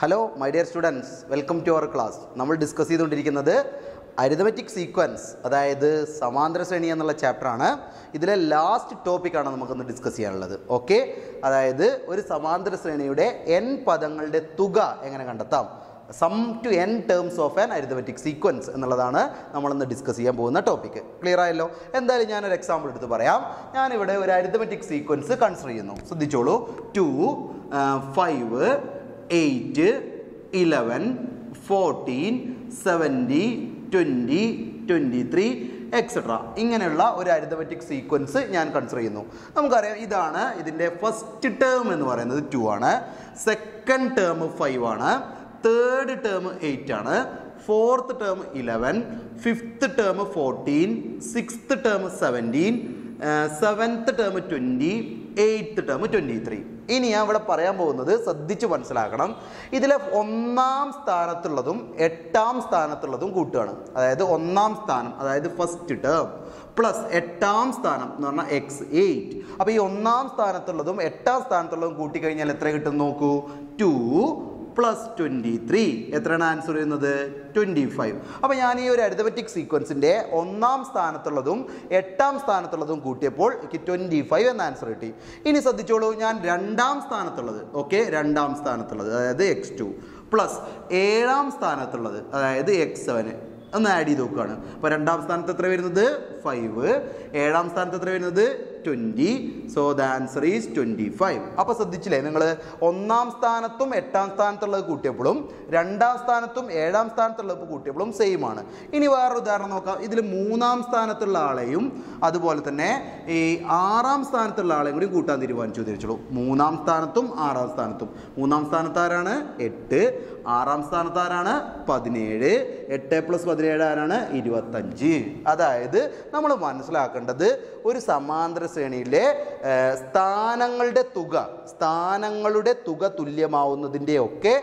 Hello, my dear students. Welcome to our class. നമ്മൾ discuss ചെയ്തുകൊണ്ടിരിക്കുന്നത് arithmetic sequence, അതായത് സമാന്തര ശ്രേണി എന്നുള്ള ചാപ്റ്ററാണ്. ഇതിലെ ലാസ്റ്റ് ടോപ്പിക്കാണ് നമുക്കൊന്ന് ഡിസ്കസ് ചെയ്യാനുള്ളത്. ഓക്കെ, അതായത് ഒരു സമാന്തര ശ്രേണിയുടെ n പദങ്ങളുടെ തുക എങ്ങനെ കണ്ടെത്താം, sum to n terms of an arithmetic sequence എന്നുള്ളതാണ് നമ്മളിന്ന് ഡിസ്കസ് ചെയ്യാൻ പോകുന്ന ടോപ്പിക്ക്. ക്ലിയർ ആയല്ലോ? എന്തായാലും ഞാനൊരു എക്സാമ്പിൾ എടുത്ത് പറയാം. ഞാനിവിടെ ഒരു അരിത്മെറ്റിക് സീക്വൻസ് കൺസിഡർ ചെയ്യുന്നു. ശ്രദ്ധിച്ചോളൂ. 2, 5, 8, 11, 14, 70, 20, 23, എക്സെട്ര ഇങ്ങനെയുള്ള ഒരു അരിത്മെറ്റിക് സീക്വൻസ് ഞാൻ കൺസിഡർ ചെയ്യുന്നു. നമുക്കറിയാം, ഇതാണ് ഇതിൻ്റെ ഫസ്റ്റ് ടേം എന്ന് പറയുന്നത് 2 ആണ്, സെക്കൻഡ് ടേം 5 ആണ്, തേർഡ് ടേം 8 ആണ്, fourth term 11, fifth term 14, sixth term 17, seventh term 20, eighth term 23. ഇനി ഞാൻ ഇവിടെ പറയാൻ പോകുന്നത് ശ്രദ്ധിച്ച് മനസ്സിലാക്കണം. ഇതിലെ 1ാം സ്ഥാനത്തുള്ളതും 8ാം സ്ഥാനത്തുള്ളതും കൂട്ടുകയാണ്. അതായത് 1ാം സ്ഥാനം, അതായത് ഫസ്റ്റ് ടേം, പ്ലസ് 8ാം സ്ഥാനം എന്ന് പറഞ്ഞാൽ x8. അപ്പോൾ ഈ 1ാം സ്ഥാനത്തുള്ളതും 8ാം സ്ഥാനത്തുള്ളതും കൂട്ടിക്കഴിഞ്ഞാൽ എത്ര കിട്ടും നോക്കൂ. 2 + 23. എത്രയാണ് ആൻസർ ചെയ്യുന്നത്? 25. അപ്പോൾ ഞാൻ ഈ ഒരു അരിത്മെറ്റിക് സീക്വൻസിൻ്റെ 1ാം സ്ഥാനത്തുള്ളതും 8ാം സ്ഥാനത്തുള്ളതും കൂട്ടിയപ്പോൾ എനിക്ക് 25 എന്ന ആൻസർ കിട്ടി. ഇനി ശ്രദ്ധിച്ചോളൂ, ഞാൻ 2ാം സ്ഥാനത്തുള്ളത്, ഓക്കെ, 2ാം സ്ഥാനത്തുള്ളത് അതായത് x2 പ്ലസ് 7ാം സ്ഥാനത്തുള്ളത് അതായത് x7 ഒന്ന് ആഡ് ചെയ്ത് നോക്കുകയാണ്. അപ്പോൾ 2ാം സ്ഥാനത്ത് എത്ര വരുന്നത്? 5. 7ാം സ്ഥാനത്ത് എത്ര വരുന്നത്? 20. So the answer is 25. അപ്പോൾ ശ്രദ്ധിച്ചില്ലേ നിങ്ങൾ, 1ാം സ്ഥാനത്തും 8ാം സ്ഥാനത്തുള്ളത് കൂട്ടിയപ്പോഴും 2ാം സ്ഥാനത്തും 7ാം സ്ഥാനത്തുള്ളത് കൂട്ടിയപ്പോഴും സെയിം ആണ്. ഇനി വേറൊരു ഉദാഹരണം നോക്കാം. ഇതിൽ 3ാം സ്ഥാനത്തുള്ള ആളെയും അതുപോലെ തന്നെ ഈ 6ാം സ്ഥാനത്തുള്ള ആളെയും കൂടി കൂട്ടാൻ തീരുമാനിച്ചു തിരിച്ചുള്ളൂ. 3ാം സ്ഥാനത്തും 6ാം സ്ഥാനത്തും. 3ാം സ്ഥാനത്ത് ആരാണ്? 8. 6ാം സ്ഥാനത്ത് ആരാണ്? 17. 8 + 17 ആരാണ്? 25. അതായത് നമ്മൾ മനസ്സിലാക്കേണ്ടത്, ഒരു സമാന്തര ശ്രേണിയിലെ സ്ഥാനങ്ങളുടെ തുക തുല്യമാവുന്നതിൻ്റെയൊക്കെ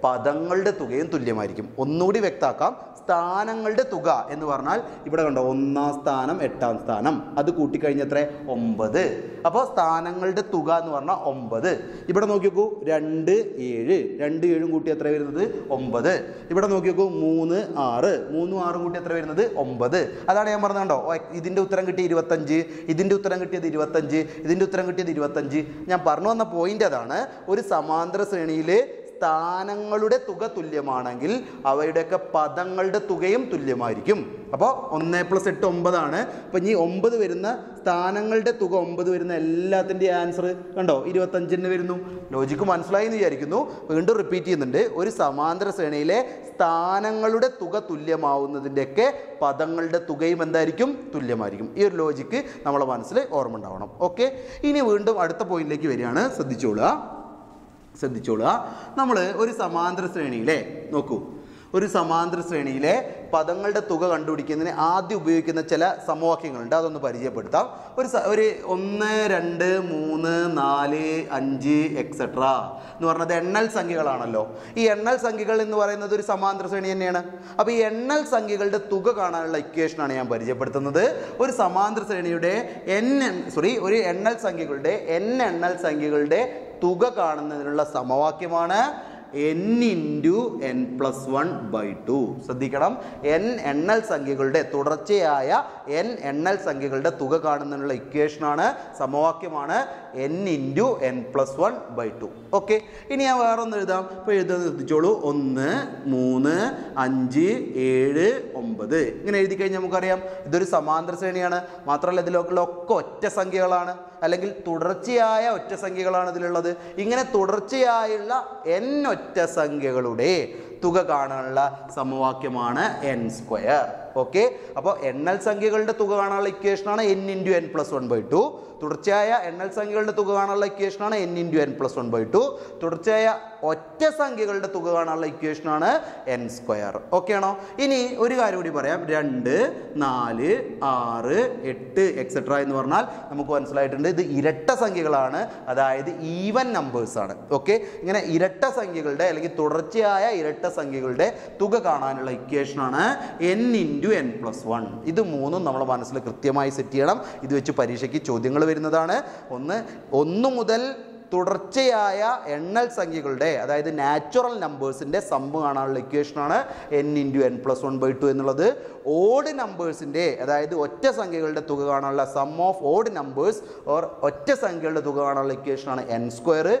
പദങ്ങളുടെ തുകയും തുല്യമായിരിക്കും. ഒന്നുകൂടി വ്യക്തമാക്കാം. സ്ഥാനങ്ങളുടെ തുക എന്ന് പറഞ്ഞാൽ ഇവിടെ കണ്ടോ, 1ാം സ്ഥാനം 8ാം സ്ഥാനം, അത് കൂട്ടിക്കഴിഞ്ഞ എത്ര? 9. അപ്പോൾ സ്ഥാനങ്ങളുടെ തുക എന്ന് പറഞ്ഞാൽ 9. ഇവിടെ നോക്കി നോക്കൂ, 2, 7, 2, 7 കൂട്ടി എത്ര വരുന്നത്? 9. ഇവിടെ നോക്കി നോക്കൂ, 3, 6, 3, 6 കൂട്ടി എത്ര വരുന്നത്? 9. അതാണ് ഞാൻ പറഞ്ഞത്. കണ്ടോ, ഇതിൻ്റെ ഉത്തരം കിട്ടിയ 25, ഇതിൻ്റെ ഉത്തരം കിട്ടിയത് 25, ഇതിൻ്റെ ഉത്തരം കിട്ടിയത് 25. ഞാൻ പറഞ്ഞു വന്ന പോയിന്റ് അതാണ്. ഒരു സമാന്തര ശ്രേണിയിൽ സ്ഥാനങ്ങളുടെ തുക തുല്യമാണെങ്കിൽ അവയുടെയൊക്കെ പദങ്ങളുടെ തുകയും തുല്യമായിരിക്കും. അപ്പോൾ 1 + 8 9 ആണ്. അപ്പം ഇനി 9 വരുന്ന സ്ഥാനങ്ങളുടെ തുക 9 വരുന്ന എല്ലാത്തിൻ്റെയും ആൻസർ കണ്ടോ 25 വരുന്നു. ലോജിക്ക് മനസ്സിലായി എന്ന് വിചാരിക്കുന്നു. വീണ്ടും റിപ്പീറ്റ് ചെയ്യുന്നുണ്ട്. ഒരു സമാന്തര ശ്രേണിയിലെ സ്ഥാനങ്ങളുടെ തുക തുല്യമാവുന്നതിൻ്റെയൊക്കെ പദങ്ങളുടെ തുകയും എന്തായിരിക്കും? തുല്യമായിരിക്കും. ഈ ഒരു ലോജിക്ക് നമ്മളെ മനസ്സിൽ ഓർമ്മ ഉണ്ടാവണം. ഓക്കെ, ഇനി വീണ്ടും അടുത്ത പോയിന്റിലേക്ക് വരികയാണ്. ശ്രദ്ധിച്ചോളുക. നമ്മൾ ഒരു സമാന്തര ശ്രേണിയിലെ നോക്കൂ, ഒരു സമാന്തര ശ്രേണിയിലെ പദങ്ങളുടെ തുക കണ്ടുപിടിക്കുന്നതിന് ആദ്യം ഉപയോഗിക്കുന്ന ചില സമവാക്യങ്ങളുണ്ട്. അതൊന്ന് പരിചയപ്പെടുത്താം. ഒരു 1, 2, 3, 4, 5 എക്സെട്ര എന്ന് പറഞ്ഞത് എണ്ണൽ സംഖ്യകളാണല്ലോ. ഈ എണ്ണൽ സംഖ്യകൾ എന്ന് പറയുന്നത് ഒരു സമാന്തര ശ്രേണി തന്നെയാണ്. അപ്പോൾ ഈ എണ്ണൽ സംഖ്യകളുടെ തുക കാണാനുള്ള ഇക്വേഷനാണ് ഞാൻ പരിചയപ്പെടുത്തുന്നത്. ഒരു സമാന്തര ശ്രേണിയുടെ ഒരു എണ്ണൽ സംഖ്യകളുടെ എണ്ണൽ സംഖ്യകളുടെ തുക കാണുന്നതിനുള്ള സമവാക്യമാണ് n × n+1/2. ശ്രദ്ധിക്കണം, എണ്ണൽ സംഖ്യകളുടെ തുടർച്ചയായ എണ്ണൽ സംഖ്യകളുടെ തുക കാണുന്നതിനുള്ള ഇക്വേഷനാണ്, സമവാക്യമാണ് n × n+1/2. ഓക്കെ, ഇനി ഞാൻ വേറെ ഒന്ന് എഴുതാം. ഇപ്പോൾ എഴുതാൻ ശ്രദ്ധിച്ചോളൂ. 1, 3, 5, 7, 9 ഇങ്ങനെ എഴുതി കഴിഞ്ഞാൽ നമുക്കറിയാം ഇതൊരു സമാന്തര ശ്രേണിയാണ്. മാത്രമല്ല ഇതിലൊക്കെ ഒറ്റ സംഖ്യകളാണ്, അല്ലെങ്കിൽ തുടർച്ചയായ ഒറ്റ സംഖ്യകളാണ് ഇതിലുള്ളത്. ഇങ്ങനെ തുടർച്ചയായുള്ള n ഒറ്റ സംഖ്യകളുടെ തുക കാണാനുള്ള സമവാക്യമാണ് n². ഓക്കെ, അപ്പോൾ എണ്ണൽ സംഖ്യകളുടെ തുക കാണാനുള്ള ഇക്വേഷനാണ് n × n+1/2. തുടർച്ചയായ എണ്ണൽ സംഖ്യകളുടെ തുക കാണാനുള്ള ഇക്വേഷനാണ് n × n+1/2. തുടർച്ചയായ ഒറ്റ സംഖ്യകളുടെ തുക കാണാനുള്ള ഇക്വേഷനാണ് n². ഓക്കെ ആണോ? ഇനി ഒരു കാര്യം കൂടി പറയാം. 2, 4, 6, 8 എക്സെട്ര എന്ന് പറഞ്ഞാൽ നമുക്ക് മനസ്സിലായിട്ടുണ്ട് ഇത് ഇരട്ട സംഖ്യകളാണ്, അതായത് ഈവൻ നമ്പേഴ്സ് ആണ്. ഓക്കെ, ഇങ്ങനെ ഇരട്ട സംഖ്യകളുടെ അല്ലെങ്കിൽ തുടർച്ചയായ ഇരട്ട സംഖ്യകളുടെ തുക കാണാനുള്ള ഇക്വേഷനാണ് n × n+1. ഇത് മൂന്നും നമ്മൾ മനസ്സിൽ കൃത്യമായി സെറ്റ് ചെയ്യണം. ഇത് വെച്ച് പരീക്ഷയ്ക്ക് ചോദ്യങ്ങൾ വരുന്നതാണ്. 1 മുതൽ തുടർച്ചയായ എണ്ണൽ സംഖ്യകളുടെ അതായത് നാച്ചുറൽ നമ്പേഴ്സിൻ്റെ സമ്മ് കാണാനുള്ള ഇക്വേഷനാണ് n×n+1/2 എന്നുള്ളത്. ഓഡ് നമ്പേഴ്സിൻ്റെ അതായത് ഒറ്റ സംഖ്യകളുടെ തുക കാണാനുള്ള sum of odd numbers or ഒറ്റ സംഖ്യകളുടെ തുക കാണാനുള്ള ഇക്വേഷനാണ് n².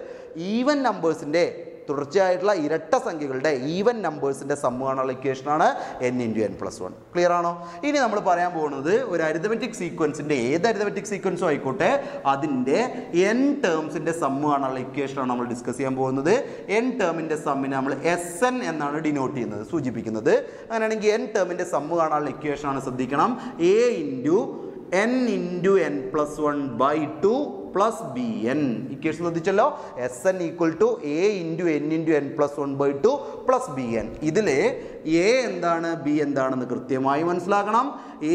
ഈവൻ നമ്പേഴ്സിൻ്റെ തുടർച്ചയായിട്ടുള്ള ഇരട്ട സംഖ്യകളുടെ ഈവൻ നമ്പേഴ്സിൻ്റെ സമ്മ് കാണാനുള്ള ഇക്വേഷനാണ് n×n+1. ക്ലിയർ ആണോ? ഇനി നമ്മൾ പറയാൻ പോകുന്നത് ഒരു അരിതമെറ്റിക് സീക്വൻസിൻ്റെ ഏത് അരിതമെറ്റിക് സീക്വൻസും ആയിക്കോട്ടെ അതിൻ്റെ n ടേംസിൻ്റെ സമ്മ് കാണാനുള്ള ഇക്വേഷനാണ് നമ്മൾ ഡിസ്കസ് ചെയ്യാൻ പോകുന്നത്. n ടേമിൻ്റെ സമ്മിനെ നമ്മൾ SN എന്നാണ് ഡിനോട്ട് ചെയ്യുന്നത്, സൂചിപ്പിക്കുന്നത്. അങ്ങനെയാണെങ്കിൽ n ടേമിൻ്റെ സമ്മ് കാണാനുള്ള ഇക്വേഷനാണ്, ശ്രദ്ധിക്കണം, a×n×n+1/2 പ്ലസ് bn. ഇക്വേഷൻ ശ്രദ്ധിച്ചല്ലോ, SN = a×n×n+1/2 പ്ലസ് bn. ഇതിൽ a എന്താണ് b എന്താണെന്ന് കൃത്യമായി മനസ്സിലാക്കണം.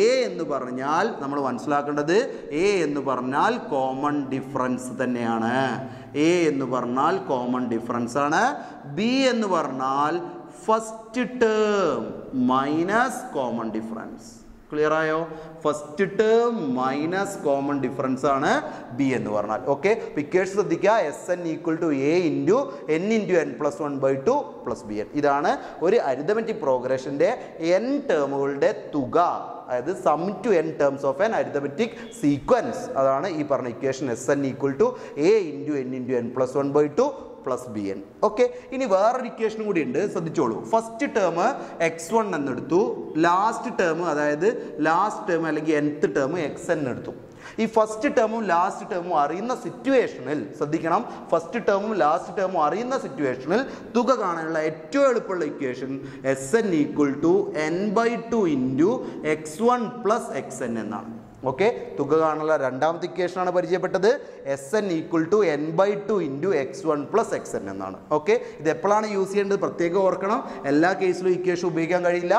a എന്ന് പറഞ്ഞാൽ നമ്മൾ മനസ്സിലാക്കേണ്ടത് a എന്ന് പറഞ്ഞാൽ കോമൺ ഡിഫറൻസ് തന്നെയാണ്. a എന്ന് പറഞ്ഞാൽ കോമൺ ഡിഫറൻസ് ആണ്. b എന്ന് പറഞ്ഞാൽ first term minus common difference. Clear ആയോ? First term minus common difference ആണ് ബി എന്ന് പറഞ്ഞാൽ. ഓക്കെ, പിക്കേഴ്സ് ശ്രദ്ധിക്കുക, SN = a×n×n+1/2 പ്ലസ് bn. ഇതാണ് ഒരു അരിതമെറ്റിക് പ്രോഗ്രഷൻ്റെ n ടേമുകളുടെ തുക, അതായത് sum to n terms of an arithmetic sequence. അതാണ് ഈ പറഞ്ഞ equation SN = a×n×n+1/2 plus bn. Okay, ഇനി വേറൊരു ഇക്വേഷനും കൂടി ഉണ്ട്, ശ്രദ്ധിച്ചോളൂ. ഫസ്റ്റ് ടേം x1 എന്നെടുത്തു, ലാസ്റ്റ് ടേം അതായത് ലാസ്റ്റ് ടേം അല്ലെങ്കിൽ nth ടേം xn എടുത്തു. ഈ ഫസ്റ്റ് ടേമും ലാസ്റ്റ് ടേമും അറിയുന്ന സിറ്റുവേഷനിൽ ശ്രദ്ധിക്കണം, ഫസ്റ്റ് ടേമും ലാസ്റ്റ് ടേമും അറിയുന്ന സിറ്റുവേഷനിൽ തുക കാണാനുള്ള ഏറ്റവും എളുപ്പമുള്ള equation SN = n/2 × x1 + xn എന്നാണ്. ഓക്കെ, തുക കാണാനുള്ള രണ്ടാമത്തെ ഇക്വേഷനാണ് പരിചയപ്പെട്ടത്. SN = n/2 × x1 + xn എന്നാണ്. ഓക്കെ, ഇത് എപ്പോഴാണ് യൂസ് ചെയ്യേണ്ടത് പ്രത്യേകം ഓർക്കണം. എല്ലാ കേസിലും ഇക്വേഷൻ ഉപയോഗിക്കാൻ കഴിയില്ല.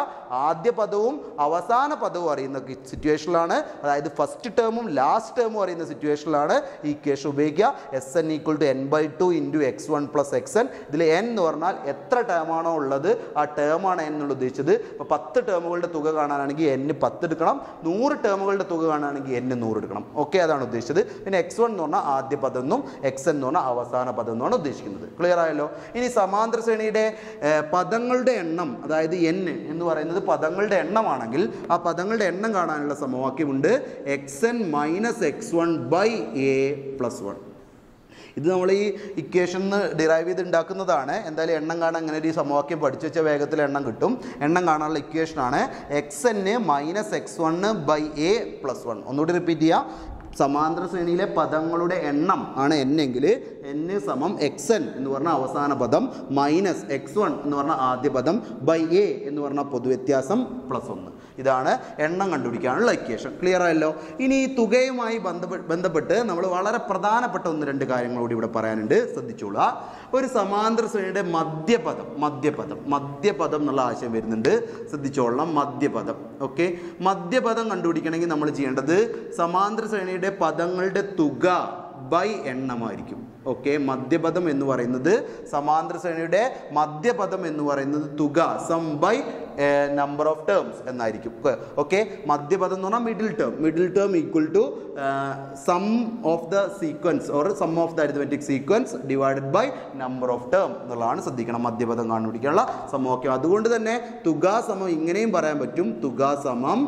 ആദ്യ പദവും അവസാന പദവും അറിയുന്ന സിറ്റുവേഷനിലാണ്, അതായത് ഫസ്റ്റ് ടേമും ലാസ്റ്റ് ടേമും അറിയുന്ന സിറ്റുവേഷനിലാണ് ഈ ഇക്വേഷൻ ഉപയോഗിക്കുക. SN = n/2 × x1 + xn. ഇതിൽ n എന്ന് പറഞ്ഞാൽ എത്ര ടേമാണോ ഉള്ളത് ആ ടേമാണ് n എന്നുള്ള ഉദ്ദേശിച്ചത്. ഇപ്പോൾ 10 ടേമുകളുടെ തുക കാണാനാണെങ്കിൽ n 10 എടുക്കണം, 100 ടേമുകളുടെ തുക കാണുകയാണെങ്കിൽ n 100 എടുക്കണം. ഓക്കെ, അതാണ് ഉദ്ദേശിച്ചത്. പിന്നെ x1 എന്ന് പറഞ്ഞാൽ ആദ്യ പദം എന്നും xn എന്ന് പറഞ്ഞാൽ അവസാന പദം എന്നാണ് ഉദ്ദേശിക്കുന്നത്. ക്ലിയർ ആയല്ലോ? ഇനി സമാന്തര ശ്രേണിയുടെ പദങ്ങളുടെ എണ്ണം, അതായത് n എന്ന് പറയുന്നത് പദങ്ങളുടെ എണ്ണമാണെങ്കിൽ ആ പദങ്ങളുടെ എണ്ണം കാണാനുള്ള സമവാക്യമുണ്ട് xn - x1/a+1. ഇത് നമ്മൾ ഈ ഇക്വേഷൻ ഡിറൈവ് ചെയ്ത് ഉണ്ടാക്കുന്നതാണ്. എന്തായാലും എണ്ണം കാണാൻ അങ്ങനെ ഒരു സമവാക്യം പഠിച്ചു വെച്ചാൽ വേഗത്തിൽ എണ്ണം കിട്ടും. എണ്ണം കാണാനുള്ള ഇക്വേഷനാണ് xn - x1/a+1. ഒന്നുകൂടി റിപ്പീറ്റ് ചെയ്യാം. സമാന്തര ശ്രേണിയിലെ പദങ്ങളുടെ എണ്ണം ആണ് n എങ്കിൽ n = xn എന്ന് പറഞ്ഞാൽ അവസാന പദം മൈനസ് x1 എന്ന് പറഞ്ഞാൽ ആദ്യ പദം ബൈ a എന്ന് പറഞ്ഞാൽ പൊതുവ്യത്യാസം +1. ഇതാണ് എണ്ണം കണ്ടുപിടിക്കാനുള്ള ഇക്വേഷൻ. ക്ലിയർ ആയല്ലോ? ഇനി ഈ തുകയുമായി ബന്ധപ്പെട്ട് നമ്മൾ വളരെ പ്രധാനപ്പെട്ട 1-2 കാര്യങ്ങൾ കൂടി ഇവിടെ പറയാനുണ്ട്, ശ്രദ്ധിച്ചോളുക. ഒരു സമാന്തര ശ്രേണിയുടെ മധ്യപദം എന്നുള്ള ആശയം വരുന്നുണ്ട്, ശ്രദ്ധിച്ചോളണം. മധ്യപദം. ഓക്കെ, മധ്യപദം കണ്ടുപിടിക്കണമെങ്കിൽ നമ്മൾ ചെയ്യേണ്ടത് സമാന്തര ശ്രേണിയുടെ പദങ്ങളുടെ തുക ബൈ എണ്ണമായിരിക്കും. ഓക്കെ, മധ്യപദം എന്ന് പറയുന്നത് സമാന്തര ശ്രേണിയുടെ മധ്യപദം എന്ന് പറയുന്നത് തുക sum by number of terms എന്നായിരിക്കും. ഓക്കെ, മധ്യപദം എന്ന് പറഞ്ഞാൽ middle term equal to sum of the sequence or sum of the arithmetic sequence divided by number of term എന്നുള്ളതാണ് ശ്രദ്ധിക്കണം മധ്യപദം കണ്ടുപിടിക്കാനുള്ള സമവാക്യം. അതുകൊണ്ട് തന്നെ തുക സമം ഇങ്ങനെയും പറയാൻ പറ്റും, തുക സമം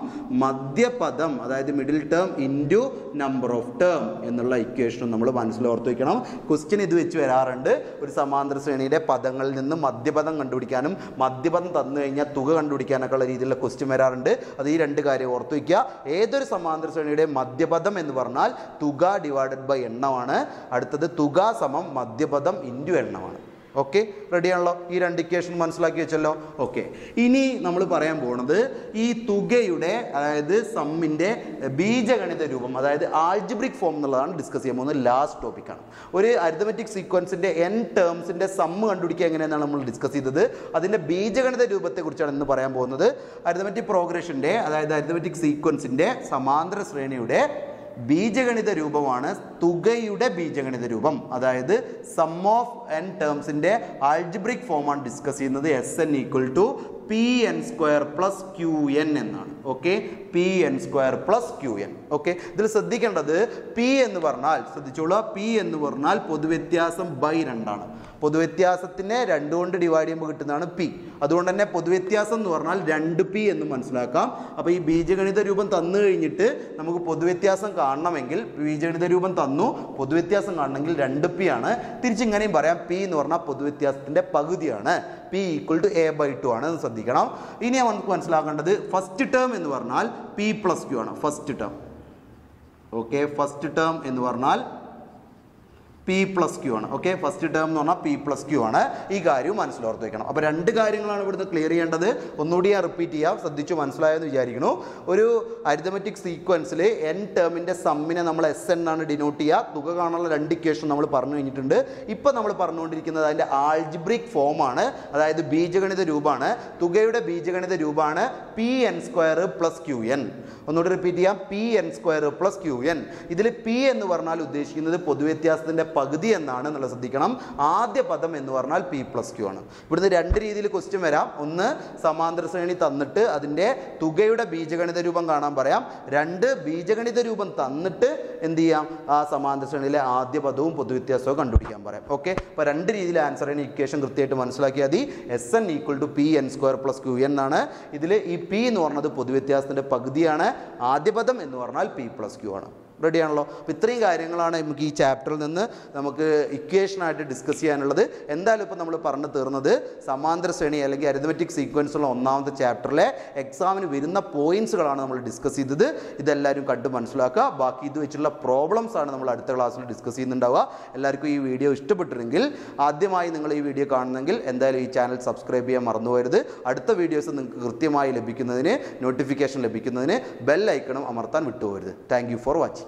മധ്യപദം അതായത് middle term into number of term എന്നുള്ള ഇക്വേഷനും നമ്മൾ മനസ്സിലോർത്ത് വയ്ക്കണം. ക്വസ്റ്റ്യൻ ഇത് വെച്ച് വരാറുണ്ട്. ഒരു സമാന്തര ശ്രേണിയുടെ പദങ്ങളിൽ നിന്ന് മധ്യപദം കണ്ടുപിടിക്കാനും മധ്യപദം തന്നു കഴിഞ്ഞാൽ തുക കണ്ടുപിടിക്കാനൊക്കെ ഉള്ള രീതിയിലുള്ള ക്വസ്റ്റ്യൻ വരാറുണ്ട്. അത് ഈ 2 കാര്യം ഓർത്ത് വയ്ക്കുക. ഏതൊരു സമാന്തര ശ്രേണിയുടെ മധ്യപദം എന്ന് പറഞ്ഞാൽ തുക ഡിവൈഡഡ് ബൈ എണ്ണമാണ്. അടുത്തത് തുക സമം മധ്യപദം ഇൻറ്റു എണ്ണമാണ്. ഓക്കെ, റെഡിയാണല്ലോ? ഈ 2 ഇക്വേഷൻ മനസ്സിലാക്കി വെച്ചല്ലോ. ഓക്കെ, ഇനി നമ്മൾ പറയാൻ പോകുന്നത് ഈ തുകയുടെ അതായത് സമ്മിൻ്റെ ബീജഗണിത രൂപം, അതായത് ആൾജിബ്രിക് ഫോം എന്നുള്ളതാണ് ഡിസ്കസ് ചെയ്യാൻ പോകുന്നത്. ലാസ്റ്റ് ടോപ്പിക്കാണ്. ഒരു അരിത്മെറ്റിക് സീക്വൻസിൻ്റെ n ടേംസിൻ്റെ സമ്മ് കണ്ടുപിടിക്കുക എങ്ങനെയെന്നാണ് നമ്മൾ ഡിസ്കസ് ചെയ്തത്. അതിൻ്റെ ബീജഗണിത രൂപത്തെക്കുറിച്ചാണ് ഇന്ന് പറയാൻ പോകുന്നത്. അരിത്മെറ്റിക് പ്രോഗ്രഷൻ്റെ അതായത് അരിത്മെറ്റിക് സീക്വൻസിൻ്റെ സമാന്തര ശ്രേണിയുടെ ബീജഗണിത രൂപമാണ് തുകയുടെ ബീജഗണിത രൂപം. അതായത് സം ഓഫ് n ടേംസിൻ്റെ ആൾജിബ്രിക് ഫോമാണ് ഡിസ്കസ് ചെയ്യുന്നത്. SN = Pn² + Qn എന്നാണ്. Okay, Pn² + Qn. ഓക്കെ, ഇതിൽ ശ്രദ്ധിക്കേണ്ടത് P എന്ന് പറഞ്ഞാൽ, ശ്രദ്ധിച്ചോളൂ, P എന്ന് പറഞ്ഞാൽ പൊതുവ്യത്യാസം ബൈ 2 ആണ്. പൊതുവ്യത്യാസത്തിനെ 2 കൊണ്ട് ഡിവൈഡ് ചെയ്യുമ്പോൾ കിട്ടുന്നതാണ് P. അതുകൊണ്ട് തന്നെ പൊതുവ്യത്യാസം എന്ന് പറഞ്ഞാൽ 2P എന്ന് മനസ്സിലാക്കാം. അപ്പോൾ ഈ ബീജഗണിത രൂപം തന്നു കഴിഞ്ഞിട്ട് നമുക്ക് പൊതുവ്യത്യാസം കാണണമെങ്കിൽ, ബീജഗണിത രൂപം തന്നു, പൊതുവ്യത്യാസം കാണണമെങ്കിൽ 2P ആണ്. തിരിച്ചിങ്ങനെയും പറയാം, P എന്ന് പറഞ്ഞാൽ പൊതുവ്യത്യാസത്തിൻ്റെ പകുതിയാണ്. P = a/2 ആണ്. എന്ന് ശ്രദ്ധിക്കണം. ഇനി നമുക്ക് മനസ്സിലാക്കേണ്ടത് ഫസ്റ്റ് ടേം എന്ന് പറഞ്ഞാൽ P + Q ആണ്. First term. Okay, first term എന്ന് പറഞ്ഞാൽ P + Q ആണ്. ഓക്കെ, ഫസ്റ്റ് ടേം എന്ന് പറഞ്ഞാൽ P + Q ആണ്. ഈ കാര്യവും മനസ്സിലോർത്ത് വയ്ക്കണം. അപ്പോൾ 2 കാര്യങ്ങളാണ് ഇവിടുന്ന് ക്ലിയർ ചെയ്യേണ്ടത്. ഒന്നുകൂടി ഞാൻ റിപ്പീറ്റ് ചെയ്യാം, ശ്രദ്ധിച്ചു മനസ്സിലായെന്ന് വിചാരിക്കുന്നു. ഒരു അരിതമെറ്റിക് സീക്വൻസിൽ n ടേമിൻ്റെ സമ്മിനെ നമ്മൾ SN ആണ് ഡിനോട്ട് ചെയ്യുക. തുക കാണാനുള്ള 2 ഇക്വേഷൻ നമ്മൾ പറഞ്ഞു കഴിഞ്ഞിട്ടുണ്ട്. ഇപ്പോൾ നമ്മൾ പറഞ്ഞുകൊണ്ടിരിക്കുന്നത് അതിൻ്റെ ആൾജിബ്രിക് ഫോമാണ്, അതായത് ബീജഗണിത രൂപമാണ്. തുകയുടെ ബീജഗണിത രൂപമാണ് Pn² + Qn. ഒന്നുകൂടി റിപ്പീറ്റ് ചെയ്യാം, Pn² + Qn. ഇതിൽ P എന്ന് പറഞ്ഞാൽ ഉദ്ദേശിക്കുന്നത് പൊതുവ്യത്യാസത്തിൻ്റെ പകുതി എന്നാണ് എന്നുള്ളത് ശ്രദ്ധിക്കണം. ആദ്യ പദം എന്ന് പറഞ്ഞാൽ P + Q ആണ്. ഇവിടുന്ന് 2 രീതിയിൽ ക്വസ്റ്റ്യൻ വരാം. ഒന്ന്, സമാന്തര ശ്രേണി തന്നിട്ട് അതിൻ്റെ തുകയുടെ ബീജഗണിത രൂപം കാണാൻ പറയാം. 2, ബീജഗണിത രൂപം തന്നിട്ട് എന്ത് ചെയ്യാം, ആ സമാന്തര ശ്രേണിയിലെ ആദ്യ പദവും പൊതുവ്യത്യാസവും കണ്ടുപിടിക്കാൻ പറയാം. ഓക്കെ, അപ്പോൾ 2 രീതിയിൽ ആൻസർ ചെയ്യുന്ന ഇക്വേഷൻ കൃത്യമായിട്ട് മനസ്സിലാക്കിയാൽ മതി. SN = Pn² + Qn എന്നാണ്. ഇതിൽ ഈ P എന്ന് പറഞ്ഞത് പൊതുവ്യത്യാസത്തിൻ്റെ പകുതിയാണ്. ആദ്യ പദം എന്ന് പറഞ്ഞാൽ P + Q ആണ്. റെഡി ആണല്ലോ. അപ്പോൾ ഇത്രയും കാര്യങ്ങളാണ് നമുക്ക് ഈ ചാപ്റ്ററിൽ നിന്ന് നമുക്ക് ഇക്വേഷനായിട്ട് ഡിസ്കസ് ചെയ്യാനുള്ളത്. എന്തായാലും ഇപ്പോൾ നമ്മൾ പറഞ്ഞു തീർന്നത് സമാന്തര ശ്രേണി അല്ലെങ്കിൽ അരിതമെറ്റിക് സീക്വൻസുള്ള 1ാമത്തെ ചാപ്റ്ററിലെ എക്സാമിന് വരുന്ന പോയിന്റ്സുകളാണ് നമ്മൾ ഡിസ്കസ് ചെയ്തത്. ഇതെല്ലാവരും കണ്ട് മനസ്സിലാക്കുക. ബാക്കി ഇത് വെച്ചുള്ള പ്രോബ്ലംസ് ആണ് നമ്മൾ അടുത്ത ക്ലാസ്സിൽ ഡിസ്കസ് ചെയ്യുന്നുണ്ടാവുക. എല്ലാവർക്കും ഈ വീഡിയോ ഇഷ്ടപ്പെട്ടിരുന്നെങ്കിൽ, ആദ്യമായി നിങ്ങൾ ഈ വീഡിയോ കാണുന്നെങ്കിൽ എന്തായാലും ഈ ചാനൽ സബ്സ്ക്രൈബ് ചെയ്യാൻ മറന്നു പോകരുത്. അടുത്ത വീഡിയോസ് നിങ്ങൾക്ക് കൃത്യമായി ലഭിക്കുന്നതിന്, നോട്ടിഫിക്കേഷൻ ലഭിക്കുന്നതിന് ബെൽ ഐക്കണും അമർത്താൻ വിട്ടുപോകരുത്. Thank you for watching.